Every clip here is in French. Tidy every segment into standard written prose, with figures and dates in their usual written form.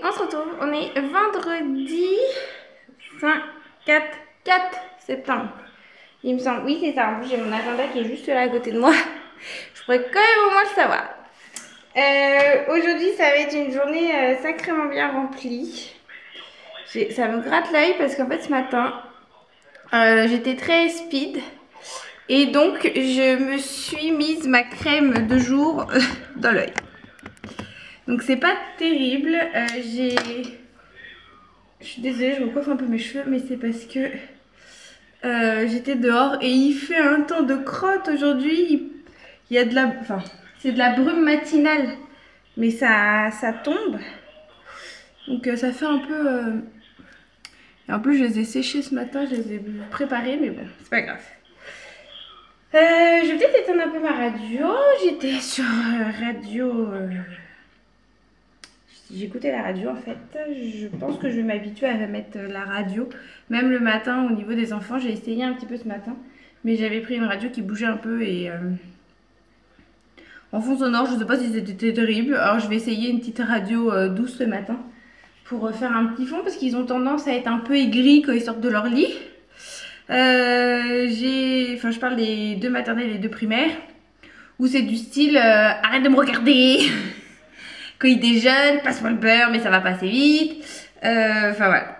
on se retrouve. On est vendredi 4 septembre. Il me semble, oui c'est ça. En plus j'ai mon agenda qui est juste là à côté de moi. Je pourrais quand même au moins le savoir. Aujourd'hui ça va être une journée sacrément bien remplie. Ça me gratte l'œil parce qu'en fait ce matin j'étais très speed. Et donc je me suis mise ma crème de jour dans l'œil. Donc c'est pas terrible. Je suis désolée, je me coiffe un peu mes cheveux, mais c'est parce que j'étais dehors et il fait un temps de crotte aujourd'hui. Il y a de la, enfin, c'est de la brume matinale, mais ça tombe. Donc ça fait un peu. Et en plus je les ai séchés ce matin, je les ai préparés, mais bon, c'est pas grave. Je vais peut-être éteindre un peu ma radio. J'étais sur radio. J'écoutais la radio en fait. Je pense que je vais m'habituer à mettre la radio. Même le matin au niveau des enfants, j'ai essayé un petit peu ce matin. Mais j'avais pris une radio qui bougeait un peu et en fond sonore, je ne sais pas si c'était terrible. Alors je vais essayer une petite radio douce ce matin pour faire un petit fond parce qu'ils ont tendance à être un peu aigris quand ils sortent de leur lit. Je parle des deux maternelles et deux primaires où c'est du style arrête de me regarder. Quand il déjeune, passe-moi le beurre, mais ça va passer vite. Enfin voilà.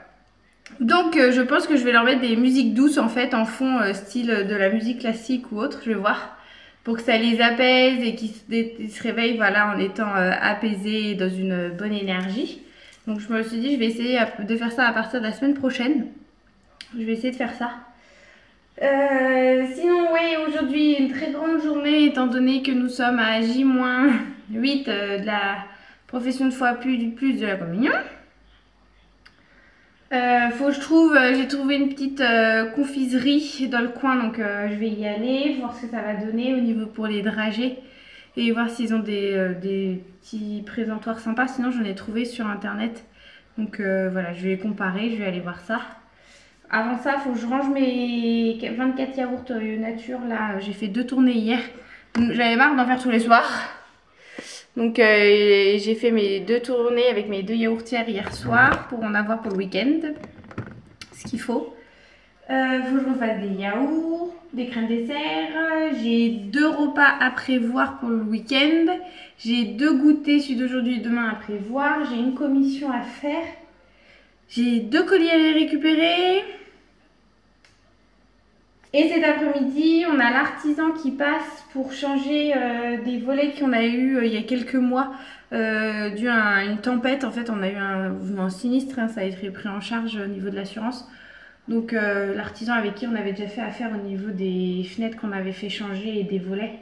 Donc je pense que je vais leur mettre des musiques douces en fait, en fond style de la musique classique ou autre, je vais voir. Pour que ça les apaise et qu'ils se réveillent voilà, en étant apaisés et dans une bonne énergie. Donc je me suis dit je vais essayer de faire ça à partir de la semaine prochaine. Je vais essayer de faire ça. Sinon oui, aujourd'hui une très grande journée étant donné que nous sommes à J-8 de la profession de foi plus de la communion. J'ai trouvé une petite confiserie dans le coin, donc je vais y aller, voir ce que ça va donner au niveau pour les dragées et voir s'ils ont des petits présentoirs sympas. Sinon j'en ai trouvé sur internet, donc voilà, je vais comparer, je vais aller voir ça. Avant ça, il faut que je range mes 24 yaourts nature. Là, j'ai fait 2 tournées hier. J'avais marre d'en faire tous les soirs. Donc j'ai fait mes 2 tournées avec mes 2 yaourtières hier soir pour en avoir pour le week-end. Ce qu'il faut. Faut que je me fasse des yaourts, des crèmes dessert. J'ai 2 repas à prévoir pour le week-end. J'ai 2 goûters, celui d'aujourd'hui et demain à prévoir. J'ai une commission à faire. J'ai 2 colis à les récupérer. Et cet après-midi, on a l'artisan qui passe pour changer des volets qu'on a eu il y a quelques mois dû à une tempête. En fait, on a eu un sinistre, hein, ça a été pris en charge au niveau de l'assurance. Donc l'artisan avec qui on avait déjà fait affaire au niveau des fenêtres qu'on avait fait changer et des volets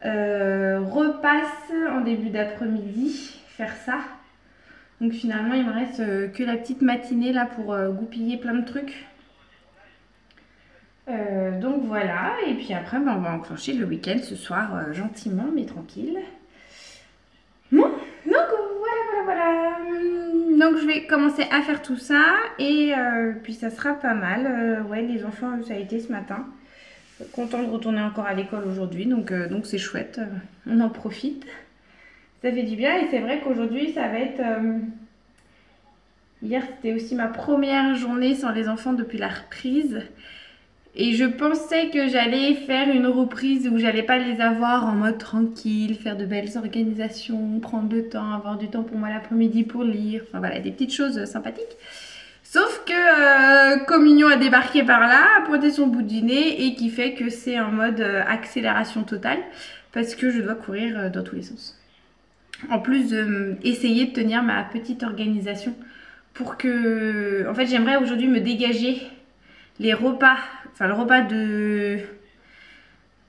repasse en début d'après-midi faire ça. Donc finalement, il me reste que la petite matinée là pour goupiller plein de trucs. Donc voilà, et puis après on va enclencher le week-end ce soir gentiment mais tranquille. Bon, donc voilà. Donc je vais commencer à faire tout ça et puis ça sera pas mal. Ouais, les enfants ça a été ce matin. Content de retourner encore à l'école aujourd'hui, donc c'est chouette, on en profite. Ça fait du bien et c'est vrai qu'aujourd'hui ça va être... Hier c'était aussi ma première journée sans les enfants depuis la reprise. Et je pensais que j'allais faire une reprise où j'allais pas les avoir en mode tranquille, faire de belles organisations, prendre le temps, avoir du temps pour moi l'après-midi pour lire. Enfin voilà, des petites choses sympathiques. Sauf que Communion a débarqué par là, a pointé son bout du nez et qui fait que c'est en mode accélération totale parce que je dois courir dans tous les sens. En plus essayer de tenir ma petite organisation pour que... En fait, j'aimerais aujourd'hui me dégager les repas, enfin le repas de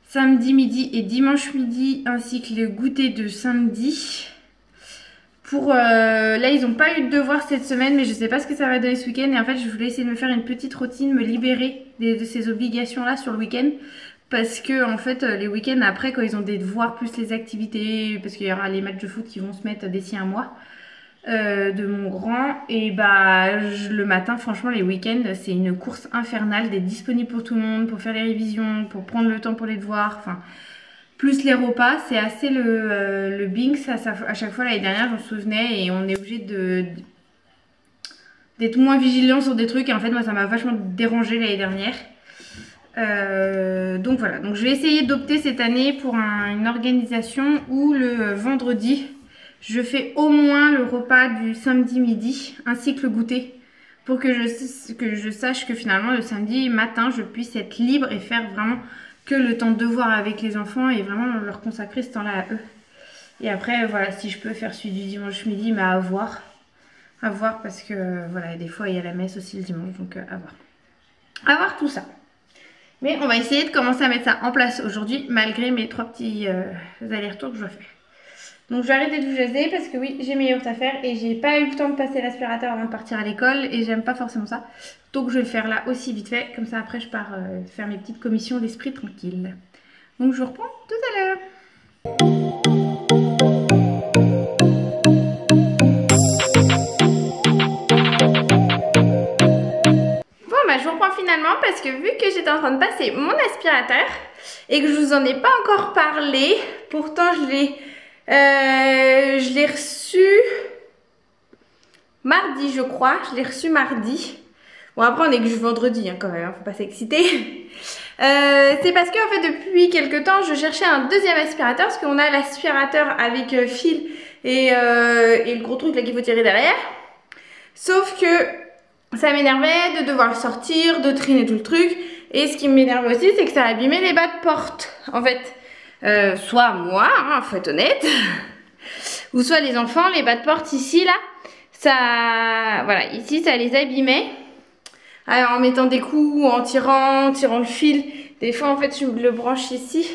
samedi midi et dimanche midi ainsi que le goûter de samedi. Là ils n'ont pas eu de devoirs cette semaine mais je sais pas ce que ça va donner ce week-end et en fait je voulais essayer de me faire une petite routine, me libérer de ces obligations là sur le week-end parce que en fait les week-ends après quand ils ont des devoirs plus les activités, parce qu'il y aura les matchs de foot qui vont se mettre d'ici un mois de mon grand et le matin franchement les week-ends c'est une course infernale d'être disponible pour tout le monde, pour faire les révisions, pour prendre le temps pour les devoirs, enfin plus les repas. C'est assez le Binks à chaque fois l'année dernière, je me souvenais, et on est obligé d'être moins vigilant sur des trucs. Et en fait, moi, ça m'a vachement dérangé l'année dernière. Donc voilà, donc je vais essayer d'opter cette année pour une organisation où le vendredi, je fais au moins le repas du samedi midi, ainsi que le goûter. Pour que je sache que finalement, le samedi matin, je puisse être libre et faire vraiment que le temps de devoir avec les enfants et vraiment leur consacrer ce temps-là à eux. Et après, voilà, si je peux faire celui du dimanche midi, mais à voir. À voir parce que, voilà, des fois, il y a la messe aussi le dimanche, donc à voir. À voir tout ça. Mais on va essayer de commencer à mettre ça en place aujourd'hui, malgré mes 3 petits allers-retours que je dois faire. Donc je vais arrêter de vous jaser parce que oui, j'ai mes yaourts à faire et j'ai pas eu le temps de passer l'aspirateur avant de partir à l'école et j'aime pas forcément ça. Donc je vais le faire là aussi vite fait, comme ça après je pars faire mes petites commissions, l'esprit tranquille. Donc je vous reprends tout à l'heure. Je vous reprends finalement parce que vu que j'étais en train de passer mon aspirateur et que je vous en ai pas encore parlé, pourtant je l'ai reçu mardi je crois, je l'ai reçu mardi. Bon après on est que vendredi hein, quand même, hein, faut pas s'exciter. C'est parce que en fait depuis quelques temps je cherchais un deuxième aspirateur parce qu'on a l'aspirateur avec fil et le gros truc là qu'il faut tirer derrière. Sauf que ça m'énervait de devoir le sortir, de traîner tout le truc. Et ce qui m'énerve aussi, c'est que ça abîmait les bas de porte. En fait, soit moi, hein, faut être honnête, ou soit les enfants, les bas de porte ici, là, ça, voilà, ici, ça les abîmait. Alors, en mettant des coups, en tirant le fil. Des fois, en fait, je le branche ici.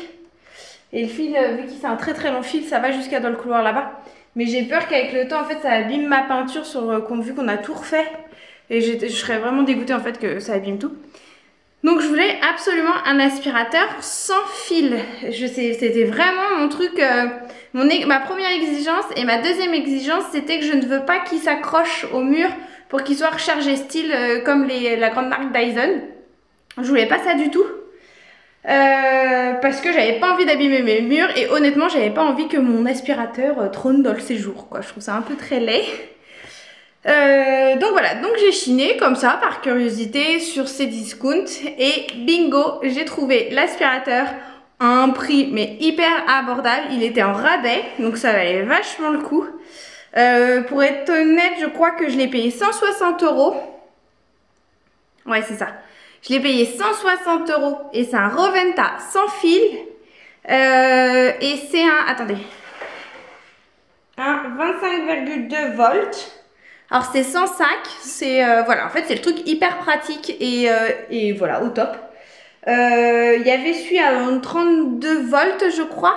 Et le fil, vu que c'est un très très long fil, ça va jusqu'à dans le couloir là-bas. Mais j'ai peur qu'avec le temps, en fait, ça abîme ma peinture vu qu'on a tout refait. Et je serais vraiment dégoûtée en fait que ça abîme tout. Donc je voulais absolument un aspirateur sans fil. C'était vraiment mon truc, ma première exigence. Et ma deuxième exigence, c'était que je ne veux pas qu'il s'accroche au mur pour qu'il soit rechargé style comme la grande marque Dyson. Je voulais pas ça du tout. Parce que j'avais pas envie d'abîmer mes murs. Et honnêtement, j'avais pas envie que mon aspirateur trône dans le séjour, quoi. Je trouve ça un peu très laid. Donc voilà, donc j'ai chiné comme ça par curiosité sur ces discounts et bingo, j'ai trouvé l'aspirateur à un prix mais hyper abordable. Il était en rabais donc ça valait vachement le coup. Pour être honnête, je crois que je l'ai payé 160 €. Ouais, c'est ça. Je l'ai payé 160 € et c'est un Roventa sans fil. Et c'est un 25,2 volts. Alors c'est sans sac, c'est voilà, en fait c'est le truc hyper pratique et voilà, au top. Il y avait celui à 32 volts je crois,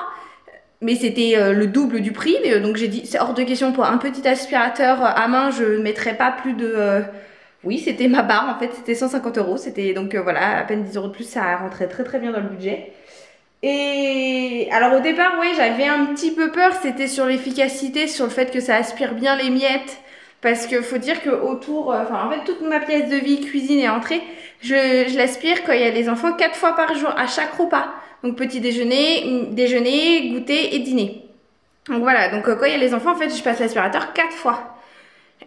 mais c'était le double du prix, donc j'ai dit c'est hors de question pour un petit aspirateur à main, je ne mettrais pas plus de... oui, c'était ma barre en fait, c'était 150 €, c'était donc voilà, à peine 10 € de plus, ça rentrait très très bien dans le budget. Et alors au départ, oui, j'avais un petit peu peur, c'était sur l'efficacité, sur le fait que ça aspire bien les miettes. Parce qu'il faut dire que autour, en fait toute ma pièce de vie, cuisine et entrée, je l'aspire quand il y a les enfants 4 fois par jour à chaque repas. Donc petit déjeuner, goûter et dîner. Donc voilà, donc quand il y a les enfants, en fait je passe l'aspirateur 4 fois.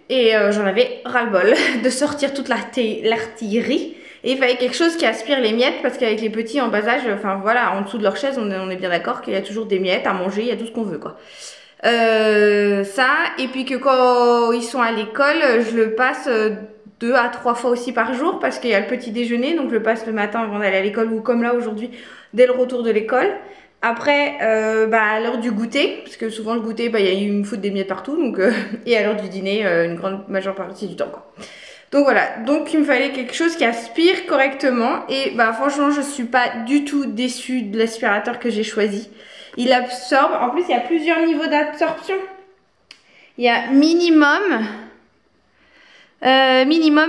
Et j'en avais ras-le-bol de sortir toute l'artillerie. Et il fallait quelque chose qui aspire les miettes parce qu'avec les petits en bas âge, enfin voilà, en dessous de leur chaise, on est bien d'accord qu'il y a toujours des miettes à manger, il y a tout ce qu'on veut quoi. Ça, et puis que quand ils sont à l'école, je le passe 2 à 3 fois aussi par jour parce qu'il y a le petit déjeuner, donc je le passe le matin avant d'aller à l'école ou comme là aujourd'hui dès le retour de l'école. Après, à l'heure du goûter, parce que souvent le goûter, il me fout des miettes partout, donc et à l'heure du dîner, une grande majeure partie du temps quoi. Donc voilà, donc il me fallait quelque chose qui aspire correctement et franchement je suis pas du tout déçue de l'aspirateur que j'ai choisi. Il absorbe, en plus il y a plusieurs niveaux d'absorption. Il y a minimum,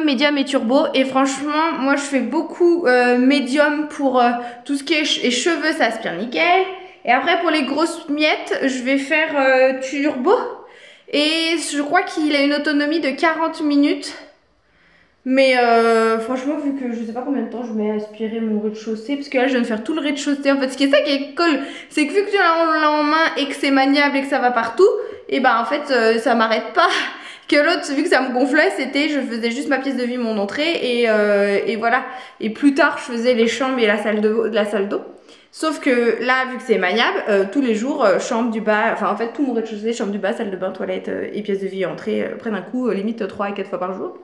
médium et turbo. Et franchement, moi je fais beaucoup médium pour tout ce qui est cheveux, ça aspire nickel. Et après pour les grosses miettes, je vais faire turbo. Et je crois qu'il a une autonomie de 40 minutes. Mais franchement, vu que je sais pas combien de temps je mets à aspirer mon rez-de-chaussée, parce que là je viens de faire tout le rez-de-chaussée. En fait, ce qui est ça qui est cool, c'est que vu que tu l'as en main et que c'est maniable et que ça va partout, et bah en fait ça m'arrête pas. Que l'autre, vu que ça me gonflait, c'était je faisais juste ma pièce de vie, mon entrée, et voilà. Et plus tard, je faisais les chambres et la salle d'eau. Sauf que là, vu que c'est maniable, tous les jours, chambre du bas, enfin en fait tout mon rez-de-chaussée, chambre du bas, salle de bain, toilette et pièce de vie, entrée, prennent un coup, limite 3 à 4 fois par jour.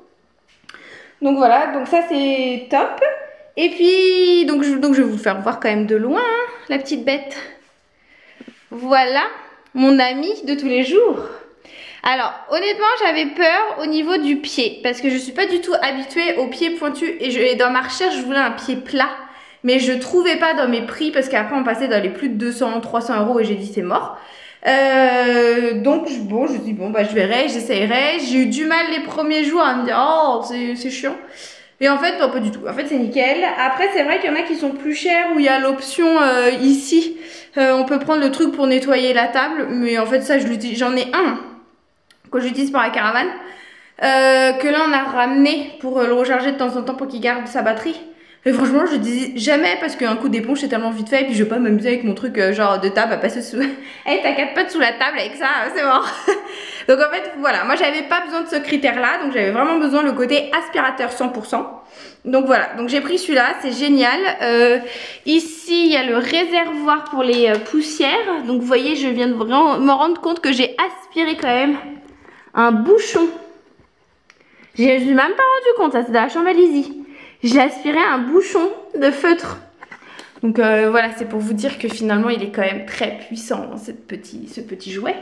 Donc voilà, donc ça c'est top. Et puis, donc je vais vous faire voir quand même de loin, hein, la petite bête. Voilà, mon ami de tous les jours. Alors, honnêtement, j'avais peur au niveau du pied, parce que je suis pas du tout habituée aux pieds pointus. Et dans ma recherche, je voulais un pied plat, mais je trouvais pas dans mes prix, parce qu'après on passait dans les plus de 200, 300 euros et j'ai dit c'est mort. Donc bon, je dis bon bah je verrai, j'essayerai. J'ai eu du mal les premiers jours à me dire oh c'est chiant. Et en fait non, pas du tout. En fait c'est nickel. Après c'est vrai qu'il y en a qui sont plus chers où il y a l'option ici. On peut prendre le truc pour nettoyer la table, mais en fait ça j'en ai un que j'utilise pour la caravane. Que là on a ramené pour le recharger de temps en temps pour qu'il garde sa batterie. Et franchement je dis jamais parce qu'un coup d'éponge c'est tellement vite fait et puis je vais pas m'amuser avec mon truc genre de table à passer sous... Hey, t'as 4 pattes sous la table avec ça, c'est mort. Donc en fait voilà, moi j'avais pas besoin de ce critère là, donc j'avais vraiment besoin le côté aspirateur 100%. Donc voilà, donc j'ai pris celui-là, c'est génial. Ici il y a le réservoir pour les poussières. Donc vous voyez, je viens de vraiment me rendre compte que j'ai aspiré quand même un bouchon. Je me suis même pas rendu compte, ça c'est dans la chambre à Lizzie. J'ai aspiré un bouchon de feutre. Donc voilà, c'est pour vous dire que finalement il est quand même très puissant, ce petit jouet.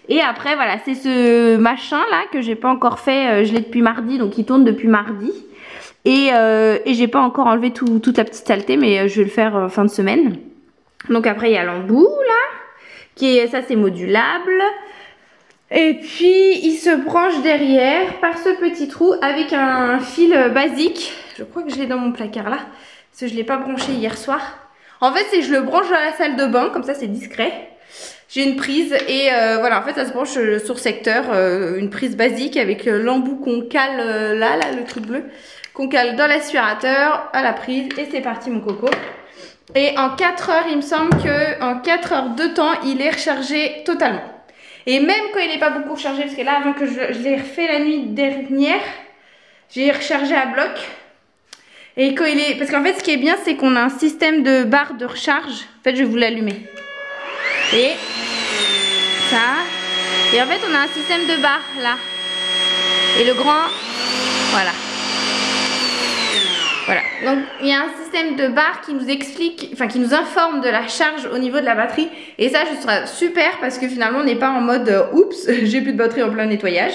Et après voilà, c'est ce machin là que j'ai pas encore fait, je l'ai depuis mardi, donc il tourne depuis mardi. Et j'ai pas encore enlevé toute la petite saleté, mais je vais le faire fin de semaine. Donc après il y a l'embout là, ça c'est modulable. Et puis il se branche derrière par ce petit trou avec un fil basique. Je crois que je l'ai dans mon placard là, parce que je ne l'ai pas branché hier soir. En fait c'est que je le branche dans la salle de bain, comme ça c'est discret. J'ai une prise et voilà, en fait ça se branche sur secteur, une prise basique avec l'embout qu'on cale là, le truc bleu, qu'on cale dans l'aspirateur, à la prise et c'est parti mon coco. Et en 4 heures, il me semble qu'en 4 heures de temps, il est rechargé totalement. Et même quand il n'est pas beaucoup rechargé, parce que là avant que je l'ai refait la nuit dernière, j'ai rechargé à bloc. Et quand il est... Parce qu'en fait ce qui est bien c'est qu'on a un système de barre de recharge. En fait je vais vous l'allumer. Et ça. Et en fait on a un système de barre là. Et le grand, voilà. Voilà, donc il y a un système de barre qui nous explique, enfin qui nous informe de la charge au niveau de la batterie. Et ça je trouve super parce que finalement on n'est pas en mode oups, j'ai plus de batterie en plein nettoyage.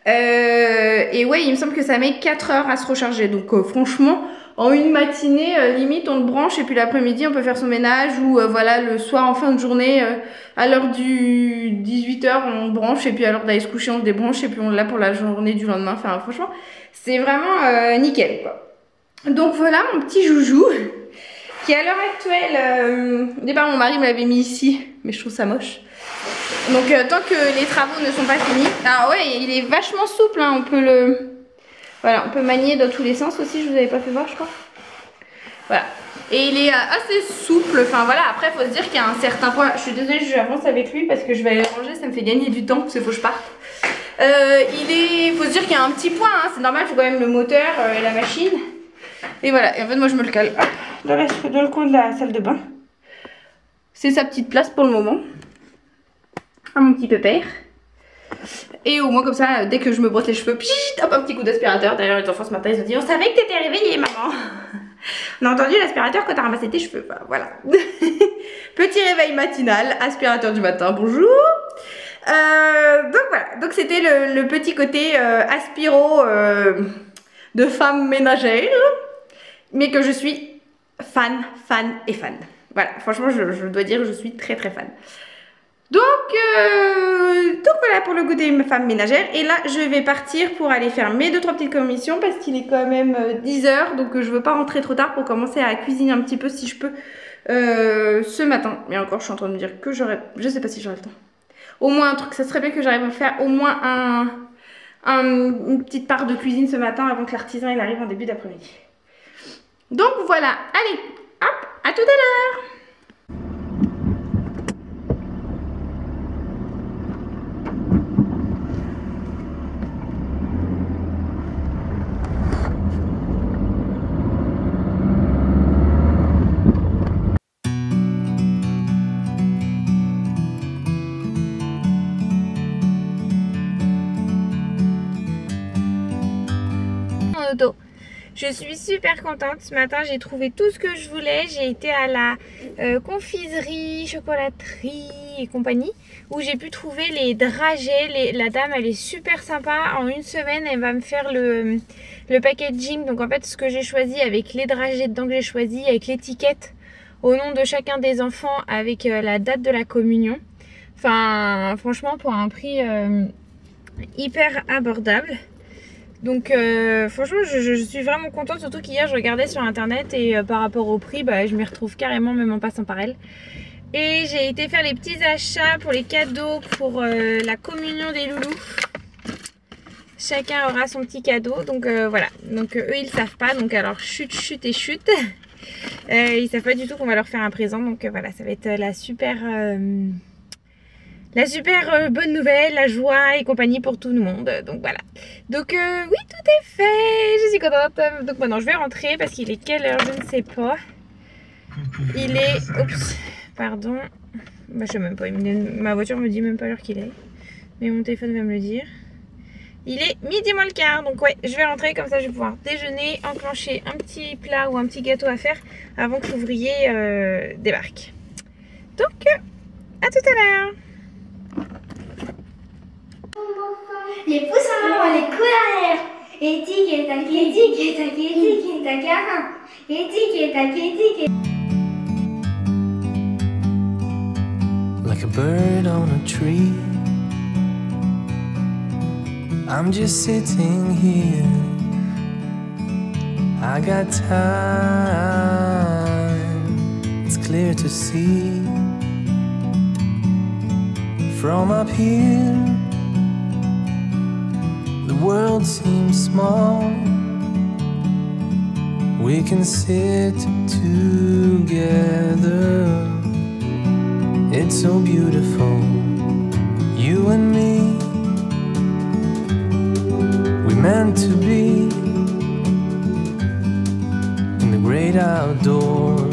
Et ouais, il me semble que ça met 4 heures à se recharger. Donc franchement, en une matinée, limite on le branche et puis l'après-midi on peut faire son ménage. Ou voilà, le soir en fin de journée, à l'heure du 18h on branche. Et puis à l'heure d'aller se coucher on le débranche. Et puis on l'a pour la journée du lendemain. Enfin franchement, c'est vraiment nickel quoi. Donc voilà mon petit joujou. Qui à l'heure actuelle, au départ mon mari me l'avait mis ici. Mais je trouve ça moche. Donc tant que les travaux ne sont pas finis. Ah ouais, il est vachement souple hein, on peut le... Voilà, on peut manier dans tous les sens aussi, je vous avais pas fait voir je crois. Voilà. Et il est assez souple, enfin voilà, après il faut se dire qu'il y a un certain point. Je suis désolée, j'avance avec lui parce que je vais aller ranger, ça me fait gagner du temps, parce qu'il faut que je parte. Faut se dire qu'il y a un petit point, hein, c'est normal, il faut quand même le moteur et la machine. Et voilà, et en fait moi je me le cale hop, dans le coin de la salle de bain. C'est sa petite place pour le moment. À mon petit pépère. Et au moins comme ça, dès que je me brosse les cheveux, pchit, hop, un petit coup d'aspirateur. D'ailleurs les enfants ce matin ils ont dit on savait que t'étais réveillée maman. On a entendu l'aspirateur quand t'as ramassé tes cheveux, bah, voilà. Petit réveil matinal, aspirateur du matin, bonjour. Donc voilà, donc c'était le petit côté aspiro de femme ménagère. Mais que je suis fan. Voilà, franchement je dois dire que je suis très fan. Donc voilà pour le goûter de ma femme ménagère. Et là je vais partir pour aller faire mes 2-3 petites commissions parce qu'il est quand même 10 h. Donc je veux pas rentrer trop tard pour commencer à cuisiner un petit peu si je peux ce matin. Mais encore je suis en train de me dire que j'aurais... Je sais pas si j'aurai le temps. Au moins un truc, ça serait bien que j'arrive à faire au moins une petite part de cuisine ce matin avant que l'artisan il arrive en début d'après-midi. Donc voilà, allez, hop, à tout à l'heure. Je suis super contente. Ce matin, j'ai trouvé tout ce que je voulais. J'ai été à la confiserie, chocolaterie et compagnie où j'ai pu trouver les dragées. La dame, elle est super sympa. En une semaine, elle va me faire le packaging. Donc en fait, ce que j'ai choisi avec les dragées dedans que j'ai choisi, avec l'étiquette au nom de chacun des enfants, avec la date de la communion. Enfin, franchement, pour un prix hyper abordable. Donc franchement je suis vraiment contente, surtout qu'hier je regardais sur internet et par rapport au prix bah, je m'y retrouve carrément même en passant par elle. Et j'ai été faire les petits achats pour les cadeaux pour la communion des loulous. Chacun aura son petit cadeau, donc voilà. Donc eux ils savent pas, donc alors chut chut et chut. Ils savent pas du tout qu'on va leur faire un présent, donc voilà, ça va être la super bonne nouvelle, la joie et compagnie pour tout le monde. Donc voilà. Donc oui, tout est fait. Je suis contente. Donc maintenant je vais rentrer parce qu'il est quelle heure, je ne sais pas. Il est... Oups, pardon. Bah, je sais même pas. Ma voiture me dit même pas l'heure qu'il est. Mais mon téléphone va me le dire. Il est midi moins le quart. Donc ouais, je vais rentrer comme ça je vais pouvoir déjeuner, enclencher un petit plat ou un petit gâteau à faire avant que l'ouvrier débarque. Donc à tout à l'heure. Les pouces en avant, les coups derrière. Et tic et tac et tic et tac et tic et tac à un. Et tic et tac et tic et... Like a bird on a tree, I'm just sitting here. I got time, it's clear to see. From up here the world seems small. We can sit together. It's so beautiful, you and me. We meant to be in the great outdoors,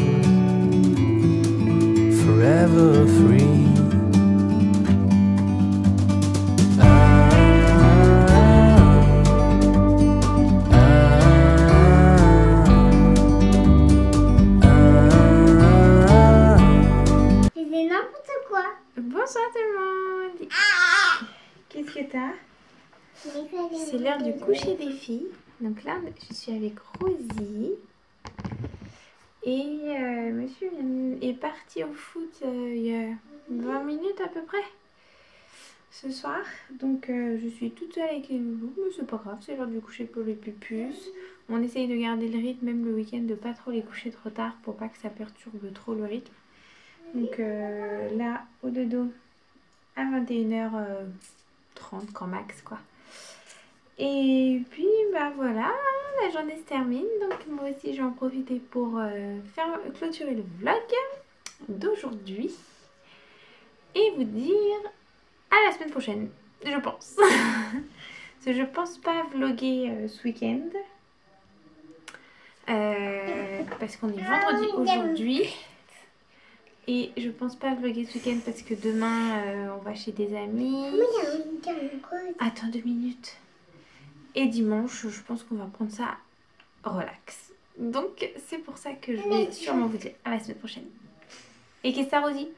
forever free. Bonsoir tout le monde. Qu'est-ce que t'as? C'est l'heure du coucher des filles. Donc là, je suis avec Rosie. Et monsieur est parti au foot il y a 20 minutes à peu près ce soir. Donc je suis toute seule avec les loulous. Mais c'est pas grave, c'est l'heure du coucher pour les pupus. On essaye de garder le rythme, même le week-end, de pas trop les coucher trop tard pour pas que ça perturbe trop le rythme. Donc là, au dodo à 21h30 grand max quoi. Et puis bah voilà, la journée se termine. Donc moi aussi j'en profiter pour clôturer le vlog d'aujourd'hui. Et vous dire à la semaine prochaine, je pense. Parce que je pense pas vlogger ce week-end. Parce qu'on est vendredi aujourd'hui. Et je pense pas vlogger ce week-end parce que demain on va chez des amis. Attends 2 minutes. Et dimanche je pense qu'on va prendre ça relax. Donc c'est pour ça que je vais sûrement vous dire à la semaine prochaine. Et qu'est-ce que ça Rosie?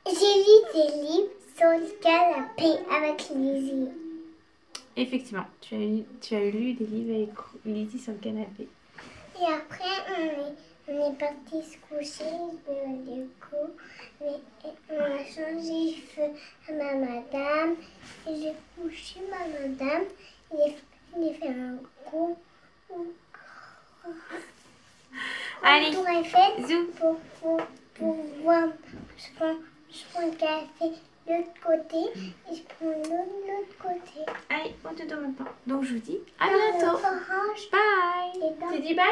J'ai lu des livres sur le canapé avec Lizzie. Effectivement, tu as lu des livres avec Lizzie sur le canapé. Et après on est parti se coucher, du coup, on a changé les cheveux à ma madame, et j'ai couché ma madame, il a fait un gros allez, tour Eiffel pour voir, je prends un café l'autre côté et je prends l'autre côté. Allez, au dodo maintenant. Donc je vous dis à bientôt. Orange Bye. et dans Tu dis bye?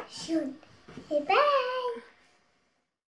jaune. Et bye.